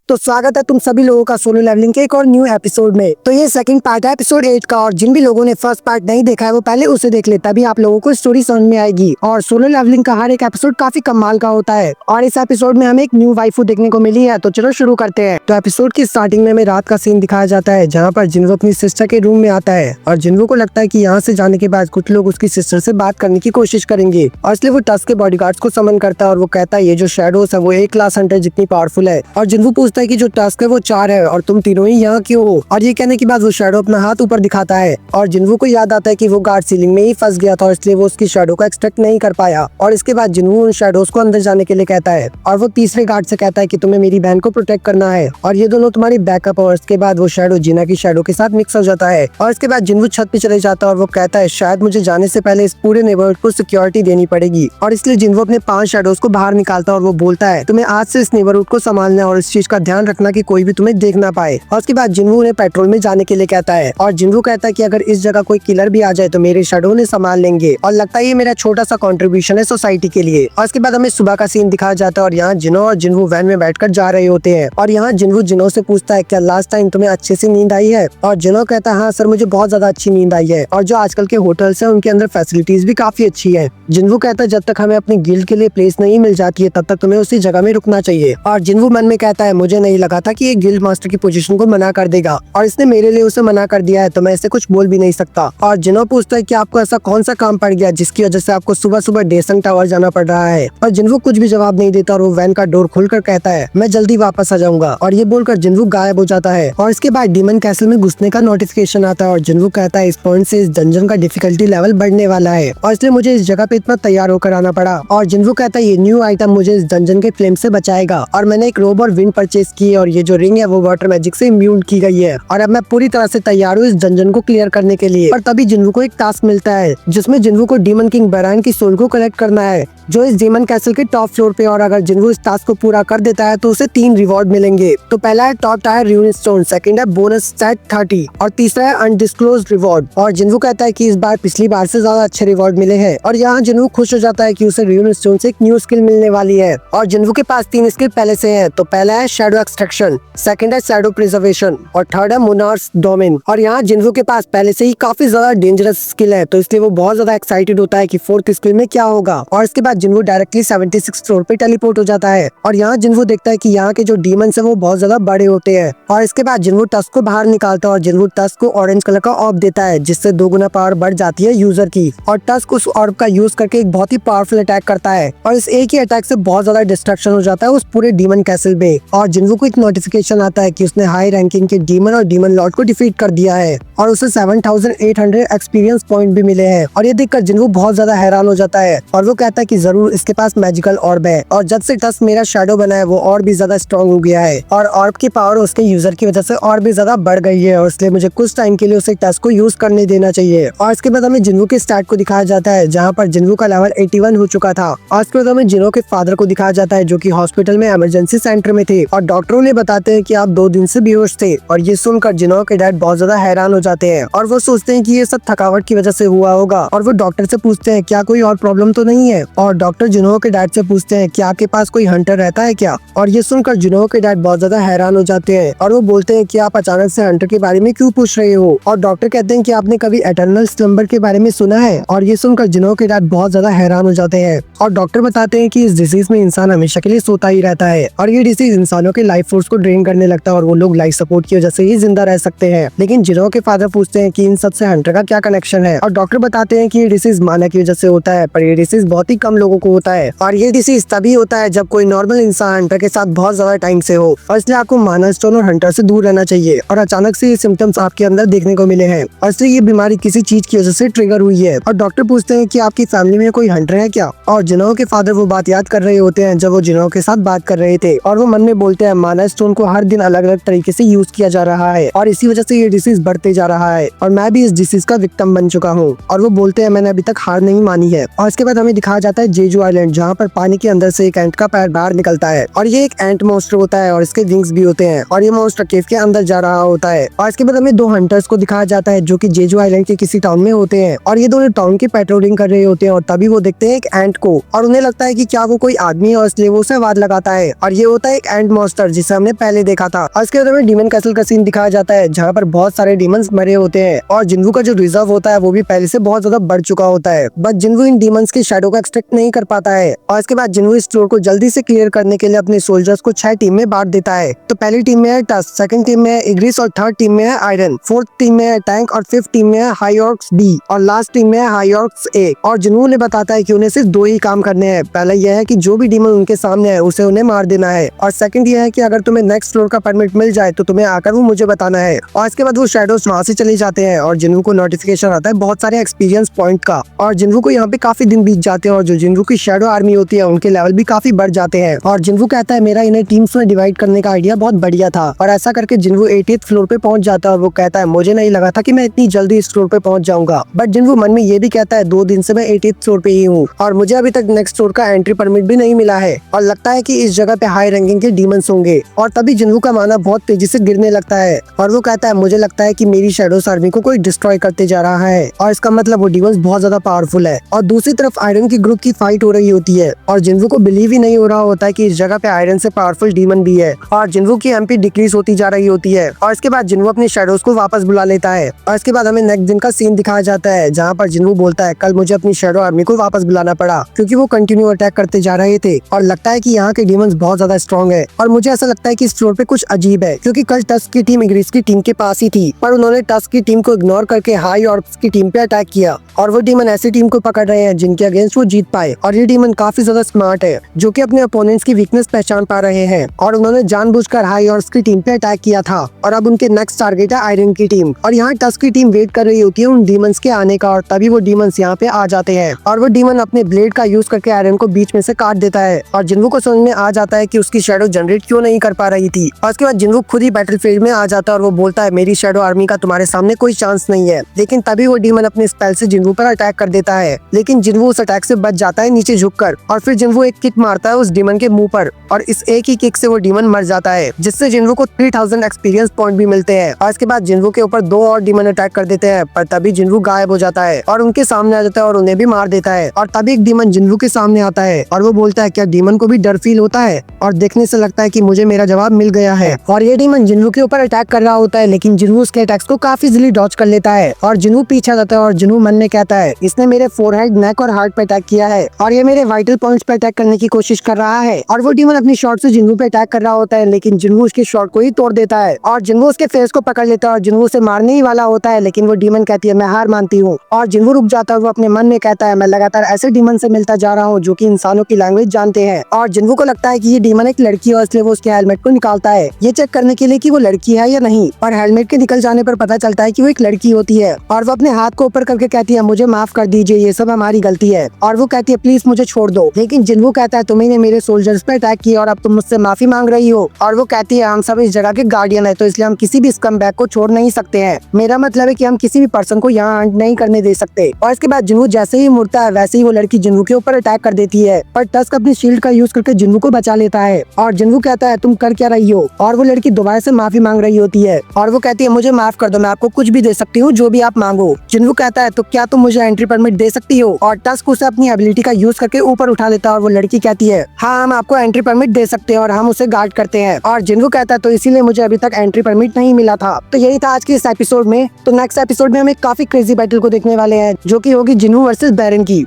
तो स्वागत है तुम सभी लोगों का सोलो लेवलिंग के एक और न्यू एपिसोड में। तो ये सेकंड पार्ट है एपिसोड 8 का, और जिन भी लोगों ने फर्स्ट पार्ट नहीं देखा है वो पहले उसे देख ले, तभी आप लोगों को स्टोरी समझ में आएगी। और सोलो लेवलिंग का हर एक एपिसोड काफी कमाल का होता है, और इस एपिसोड में हमें एक न्यू वाइफू देखने को मिली है। तो चलो शुरू करते हैं। तो एपिसोड की स्टार्टिंग में हमें रात का सीन दिखाया जाता है, जहाँ पर जिन्वो अपनी सिस्टर के रूम में आता है, और जिन्वो को लगता है कि यहाँ से जाने के बाद कुछ लोग उसकी सिस्टर से बात करने की कोशिश करेंगे, और इसलिए वो टस्क के बॉडीगार्ड्स को समन करता है, और वो कहता है ये जो शैडोज है वो एक क्लास हंटर जितनी पावरफुल है। और जिन्वो पूछता है कि जो टस्क है वो 4 है और तुम तीनों ही यहाँ क्यों हो। और ये कहने के बाद वो शैडो अपना हाथ ऊपर दिखाता है, और जिन्वो को याद आता है कि वो गार्ड सीलिंग में ही फंस गया था, और इसलिए वो उसकी शैडो को एक्सट्रैक्ट नहीं कर पाया। और इसके बाद जिन्वो उन शैडोज को अंदर जाने के लिए कहता है, और वो तीसरे गार्ड से कहता है कि तुम्हें मेरी बहन को प्रोटेक्ट करना है, और ये दोनों तुम्हारी बैकअप। और इसके बाद वो शैडो जीना की शैडो के साथ मिक्स हो जाता है, और इसके बाद जिन्वो छत पे चले जाता है, और वो कहता है शायद मुझे जाने से पहले इस पूरे नेबरहुड को सिक्योरिटी देनी पड़ेगी। और इसलिए जिन्वो अपने 5 शैडोज को बाहर निकालता है, और वो बोलता है तुम्हें आज से इस नेबरहुड को संभालना है, और इस चीज का ध्यान रखना कि कोई भी तुम्हें देख ना पाए। और उसके बाद जिन्वो उन्हें पेट्रोल में जाने के लिए कहता है, और जिन्वो कहता है कि अगर इस जगह कोई किलर भी आ जाए तो मेरे शैडो ने संभाल लेंगे। और लगता है ये मेरा छोटा सा कंट्रीब्यूशन है सोसाइटी के लिए। और इसके बाद हमें सुबह का सीन दिखाया जाता है, और यहाँ जिनो और जिन्वो वैन में बैठकर जा रहे होते हैं। और यहाँ जिन्वो जिनो से पूछता है क्या लास्ट टाइम तुम्हें अच्छे से नींद आई है। और जिनो कहता है हाँ सर, मुझे बहुत ज्यादा अच्छी नींद आई है, और जो आजकल के होटल्स है उनके अंदर फैसिलिटीज भी काफी अच्छी है। जिन्वो कहता है जब तक हमें अपनी गिल्ड के लिए प्लेस नहीं मिल जाती है तब तक तुम्हें उसी जगह में रुकना चाहिए। और जिन्वो मन में कहता है मुझे नहीं लगा था कि ये गिल्ड मास्टर की पोजीशन को मना कर देगा, और इसने मेरे लिए उसे मना कर दिया है, तो मैं इसे कुछ बोल भी नहीं सकता। और जिनो पूछता है कि आपको ऐसा कौन सा काम पड़ गया जिसकी वजह से आपको सुबह सुबह डेसन टावर जाना पड़ रहा है। और जिन्वो कुछ भी जवाब नहीं देता, और वो वैन का डोर खोलकर कहता है मैं जल्दी वापस आ जाऊंगा। और ये बोलकर जिन्वो गायब हो जाता है। और इसके बाद डीमन कैसल में घुसने का नोटिफिकेशन आता है, और जिन्वो कहता है इस पॉइंट से इस डंजन का डिफिकल्टी लेवल बढ़ने वाला है, और इसलिए मुझे इस जगह पे इतना तैयार होकर आना पड़ा। और जिन्वो कहता है ये न्यू आइटम मुझे इस डंजन के फ्लेम से बचाएगा, और मैंने एक रोब और विंड परचेज की है, और ये जो रिंग है वो वाटर मैजिक से इम्यून की गई है, और अब मैं पूरी तरह से तैयार हूँ इस डंजन को क्लियर करने के लिए। और तभी जिन्वो को एक टास्क मिलता है जिसमें जिन्वो को डीमन किंग बैरान की सोल को कलेक्ट करना है, जो इस डीमन कैसल के टॉप फ्लोर पे। और अगर जिन्वो इस टास्क को पूरा कर देता है तो उसे 3 रिवॉर्ड मिलेंगे। तो पहला है top tier ruin stone, second है बोनस सेट 30, और तीसरा है अनडिस्क्लोज्ड रिवॉर्ड। और जिन्वो कहता है कि इस बार पिछली बार से ज्यादा अच्छे रिवॉर्ड मिले हैं। और यहाँ जिन्वो खुश हो जाता है कि उसे र्यून स्टोन से एक न्यू स्किल मिलने वाली है। और जिन्वो के पास 3 स्किल पहले से है। तो पहला है शैडो एक्सट्रैक्शन, सेकंड है शैडो प्रिजर्वेशन, और थर्ड है मोनार्स डोमेन। और यहाँ जिन्वो के पास पहले से ही काफी ज्यादा डेंजरस स्किल है, तो इसलिए वो बहुत ज्यादा एक्साइटेड होता है कि 4th स्किल में क्या होगा। और इसके बाद जिन्वो डायरेक्टली 76 फ्लोर पे टेलीपोर्ट हो जाता है। और यहाँ जिन्वो देखता है कि यहाँ के जो डीमंस है वो बहुत ज्यादा बड़े होते हैं। और इसके बाद जिन्वो टस्क को बाहर निकालता है, और जिन्वो टस्क को ऑरेंज कलर का ऑर्ब देता है, जिससे 2 गुना पावर बढ़ जाती है यूजर की। और टस्क उस ऑर्ब का यूज करके एक बहुत ही पावरफुल अटैक करता है, और इस एक ही अटैक से बहुत ज्यादा डिस्ट्रक्शन हो जाता है उस पूरे डीमन कैसल में। और जिन्वो को एक नोटिफिकेशन आता है कि उसने हाई रैंकिंग के डीमन और डीमन लॉर्ड को डिफीट कर दिया है, और उसे 7800 एक्सपीरियंस पॉइंट भी मिले हैं। और ये देखकर जिन्वो बहुत ज्यादा हैरान हो जाता है, और वो कहता है कि जरूर इसके पास मैजिकल ऑर्ब है, और जब से टस्क मेरा शैडो बना है वो और भी ज्यादा स्ट्रॉन्ग हो गया है, और ऑर्ब की पावर उसके यूजर की वजह से और भी ज्यादा बढ़ गई है, और इसलिए मुझे कुछ टाइम के लिए उसे टस्क को यूज करने देना चाहिए। और इसके बाद हमें जिन्वो के स्टार्ट को दिखाया जाता है, जहाँ पर जिन्वो का लेवल 81 हो चुका था। और इसके बाद हमें जिन्वो के फादर को दिखाया जाता है, जो कि हॉस्पिटल में इमरजेंसी सेंटर में थे, और डॉक्टरों ने बताते हैं कि आप 2 दिन से बेहोश थे। और ये सुनकर जिन्वो के डैड बहुत ज्यादा हैरान हो जाते हैं, और वो सोचते हैं कि ये सब थकावट की वजह से हुआ होगा। और वो डॉक्टर से पूछते हैं क्या कोई और प्रॉब्लम तो नहीं है। और डॉक्टर जिन्वो के डैड से पूछते हैं कि आपके पास कोई हंटर रहता है क्या। और ये सुनकर जिन्वो के डैड बहुत ज्यादा हैरान हो जाते हैं, और वो बोलते हैं कि आप अचानक से हंटर के बारे में क्यों पूछ रहे हो। और डॉक्टर कहते हैं कि आपने कभी एटर्नल स्लम्बर के बारे में सुना है। और ये सुनकर जिन्वो के डैड बहुत ज्यादा हैरान हो जाते हैं, और डॉक्टर बताते हैं कि इस डिजीज में इंसान हमेशा के लिए सोता ही रहता है, और ये डिजीज इंसानों के लाइफ फोर्स को ड्रेन करने लगता है, और वो लोग लाइफ सपोर्ट की वजह से ही जिंदा रह सकते हैं। लेकिन जिन्वो के फादर पूछते हैं कि इन सब से हंटर का क्या कनेक्शन है। और डॉक्टर बताते हैं कि ये डिसीज माना की वजह से होता है, पर ये डिसीज बहुत ही कम लोगों को होता है, और ये डिसीज तभी होता है जब कोई नॉर्मल इंसान हंटर के साथ बहुत ज्यादा टाइम से हो। और इसलिए आपको माना स्टोन और हंटर से दूर रहना चाहिए, और अचानक से ये सिम्टम्स आपके अंदर देखने को मिले हैं, और इसलिए ये बीमारी किसी चीज की वजह से ट्रिगर हुई है। और डॉक्टर पूछते हैं कि आपकी फैमिली में कोई हंटर है क्या। और जिन्वो के फादर वो बात याद कर रहे होते हैं जब वो जिन्वो के साथ बात कर रहे थे, और वो मन में बोलते हैं माना स्टोन को हर दिन अलग अलग तरीके से यूज किया जा रहा है, और इसी वजह से ये डिसीज बढ़ते जा रहा है, और मैं भी इस डिसीज का विक्टिम बन चुका हूँ। और वो बोलते हैं मैंने अभी तक हार नहीं मानी है। और इसके बाद हमें दिखाया जाता है जेजू आइलैंड, जहाँ पर पानी के अंदर से एक एंट का पैर बाहर निकलता है, और ये एक एंट मॉन्स्टर होता है, और इसके विंग्स भी होते हैं, और ये मॉन्स्टर केव के अंदर जा रहा होता है। और इसके बाद हमें 2 हंटर्स को दिखाया जाता है, जो कि जेजू आइलैंड के किसी टाउन में होते हैं, और ये दोनों टाउन की पेट्रोलिंग कर रहे होते हैं। और तभी वो देखते हैं एक एंट को, और उन्हें लगता है कि क्या वो कोई आदमी है, और इसलिए वो उसे वार लगाता है, और ये होता है एक एंट मॉन्स्टर। मॉन्स्टर जिसे हमने पहले देखा था। इसके बाद हमें डीमन कैसल का सीन दिखाया जाता है जहाँ पर बहुत सारे डीमंस मरे होते हैं और जिन्वू का जो रिजर्व होता है वो भी पहले से बहुत ज्यादा बढ़ चुका होता है। बट जिन्वू इन डीमंस की शैडो का एक्सट्रैक्ट नहीं कर पाता है और इसके बाद जिन्वू इस स्टोर को जल्दी से क्लियर करने के लिए अपने सोल्जर्स को 6 टीम में बांट देता है। तो पहली टीम में है टस्क, सेकंड टीम में है इग्रिस और थर्ड टीम में है आयरन, फोर्थ टीम में है टैंक और फिफ्थ टीम में है हाईऑर्क्स बी और लास्ट टीम में है हाईऑर्क्स ए। और जिन्वू ने बताता है कि उन्हें सिर्फ 2 ही काम करने हैं। पहला यह है कि जो भी डीमन उनके सामने है उसे उन्हें मार देना है और सेकंड यह है कि अगर तुम्हें नेक्स्ट फ्लोर का परमिट मिल जाए तो तुम्हें आकर वो मुझे बताना है। और इसके बाद वो शैडोज वहाँ से चले जाते हैं और जिन्वू को नोटिफिकेशन आता है बहुत सारे एक्सपीरियंस पॉइंट का और जिन्वू को यहाँ पे काफी दिन बीत जाते हैं और जो जिन्वू की शैडो आर्मी होती है उनके लेवल भी काफी बढ़ जाते हैं। और जिन्वू कहता है मेरा इन्हें टीम्स में डिवाइड करने का आइडिया बहुत बढ़िया था और ऐसा करके जिन्वू 80th फ्लोर पे पहुंच जाता है और वो कहता है मुझे नहीं लगा था कि मैं इतनी जल्दी इस फ्लोर पे पहुंच जाऊंगा। बट जिन्वू मन में ये भी कहता है 2 दिन से मैं 80th फ्लोर पे ही हूँ और मुझे अभी तक नेक्स्ट फ्लोर का एंट्री परमिट भी नहीं मिला है और लगता है कि इस जगह पे हाई रैंकिंग के डीमंस होंगे। और तभी जिन्वू का माना बहुत तेजी से गिरने लगता है और वो कहता है मुझे लगता है कि मेरी शैडोस आर्मी को कोई डिस्ट्रॉय करते जा रहा है और इसका मतलब वो डीमंस बहुत ज्यादा पावरफुल है। और दूसरी तरफ आयरन की ग्रुप की फाइट हो रही होती है और जिन्वू को बिलीव ही नहीं हो रहा होता है कि इस जगह पे आयरन से पावरफुल डीमन भी है और जिन्वू की एमपी डिक्रीज होती जा रही होती है। और इसके बाद जिन्वू अपने शैडोज को वापस बुला लेता है और इसके बाद हमें नेक्स्ट दिन का सीन दिखाया जाता है जहाँ पर जिन्वू बोलता है कल मुझे अपनी शैडो आर्मी को वापस बुलाना पड़ा क्योंकि वो कंटिन्यू अटैक करते जा रहे थे और लगता है कि यहाँ के डीमंस बहुत ज्यादा स्ट्रॉन्ग है। और मुझे ऐसा लगता है कि इस फ्लोर पे कुछ अजीब है क्योंकि कल टस्क की टीम इग्रिस की टीम के पास ही थी पर उन्होंने टस्क की टीम को इग्नोर करके हाई ऑर्ब्स की टीम पे अटैक किया और वो डीमन ऐसी टीम को पकड़ रहे हैं जिनके अगेंस्ट वो जीत पाए। और ये डीमन काफी ज्यादा स्मार्ट है जो कि अपने अपोनेंट्स की वीकनेस पहचान पा रहे हैं और उन्होंने जानबूझकर हाई ऑर्ब्स की टीम पे अटैक किया था और अब उनके नेक्स्ट टारगेट है आयरन की टीम। और यहाँ टस्क की टीम वेट कर रही होती है उन डीमंस के आने का और तभी वो डीमंस यहाँ पे आ जाते हैं और वो डीमन अपने ब्लेड का यूज करके आयरन को बीच में से काट देता है और जिन्वू को समझ में आ जाता है कि उसकी शैडो जनरेट क्यों नहीं कर पा रही थी। और उसके बाद जिन्वू खुद ही बैटलफील्ड में आ जाता है और वो बोलता है मेरी शैडो आर्मी का तुम्हारे सामने कोई चांस नहीं है। लेकिन तभी वो डीमन अपने स्पेल से जिन्वू पर अटैक कर देता है लेकिन जिन्वू उस अटैक से बच जाता है नीचे झुककर और फिर जिन्वू एक किक मारता है उस डीमन के मुंह पर और इस एक ही किक से वो डीमन मर जाता है जिससे जिन्वू को 3000 एक्सपीरियंस पॉइंट भी मिलते हैं। और इसके बाद जिन्वू के ऊपर 2 और डीमन अटैक कर देते हैं पर तभी जिन्वू गायब हो जाता है और उनके सामने आ जाता है और उन्हें भी मार देता है। और तभी एक डीमन जिन्वू के सामने आता है और वो बोलता है क्या डीमन को भी डर फील होता है और देखने से लगता है कि मुझे मेरा जवाब मिल गया है। और ये डीमन जिन्वू के ऊपर अटैक कर रहा होता है लेकिन जिन्वू उसके अटैक्स को काफी इजीली डॉज कर लेता है और जिन्वू पीछे जाता है और जिन्वू मन में कहता है इसने मेरे फोरहेड, नेक और हार्ट पे अटैक किया है और ये मेरे वाइटल पॉइंट्स पे अटैक करने की कोशिश कर रहा है। और वो डीमन अपनी शॉट से जिन्वू पे अटैक कर रहा होता है लेकिन जिन्वू उसकी शॉट को ही तोड़ देता है और जिन्वू उसके फेस को पकड़ लेता है और जिन्वू उसे मारने ही वाला होता है लेकिन वो डीमन कहती है मैं हार मानती हूँ। और जिन्वू रुक जाता है, वो अपने मन में कहता है मैं लगातार ऐसे डीमन से मिलता जा रहा हूँ जो कि इंसानों की लैंग्वेज जानते हैं। और जिन्वू को लगता है कि ये डीमन एक लड़की है और इसलिए वो उसके हेलमेट को निकालता है ये चेक करने के लिए कि वो लड़की है या नहीं। और हेलमेट के निकल जाने पर पता चलता है कि वो एक लड़की होती है और वो अपने हाथ को ऊपर करके कहती है मुझे माफ कर दीजिए, ये सब हमारी गलती है। और वो कहती है प्लीज मुझे छोड़ दो। लेकिन जिन्वू कहता है तुमने मेरे सोल्जर्स पे अटैक किया और अब तुम मुझसे माफी मांग रही हो। और वो कहती है हम सब इस जगह के गार्डियन है तो इसलिए हम किसी भी स्कमबैग को छोड़ नहीं सकते हैं। मेरा मतलब है कि हम किसी भी पर्सन को यहाँ हंट नहीं करने दे सकते। और इसके बाद जिन्वू जैसे ही मुड़ता है वैसे ही वो लड़की जिन्वू के ऊपर अटैक कर देती है पर टस्क अपनी शील्ड का यूज करके जिन्वू को बचा लेता है। और जिन्वू कहता है तुम कर क्या रही हो और वो लड़की दोबारा से माफी मांग रही होती है और वो कहती है मुझे माफ कर दो, मैं आपको कुछ भी दे सकती हूँ जो भी आप मांगो। जिन्वू कहता है तो क्या तुम मुझे एंट्री परमिट दे सकती हो। और टस्क उसे अपनी एबिलिटी का यूज करके ऊपर उठा लेता है और वो लड़की कहती है हाँ हम आपको एंट्री परमिट दे सकते हैं और हम उसे गार्ड करते हैं। और जिन्वू कहता है तो इसीलिए मुझे अभी तक एंट्री परमिट नहीं मिला था। तो यही था आज के इस एपिसोड में। तो नेक्स्ट एपिसोड में हम एक काफी क्रेजी बैटल को देखने वाले हैं जो कि होगी जिन्वू वर्सेस बैरन की।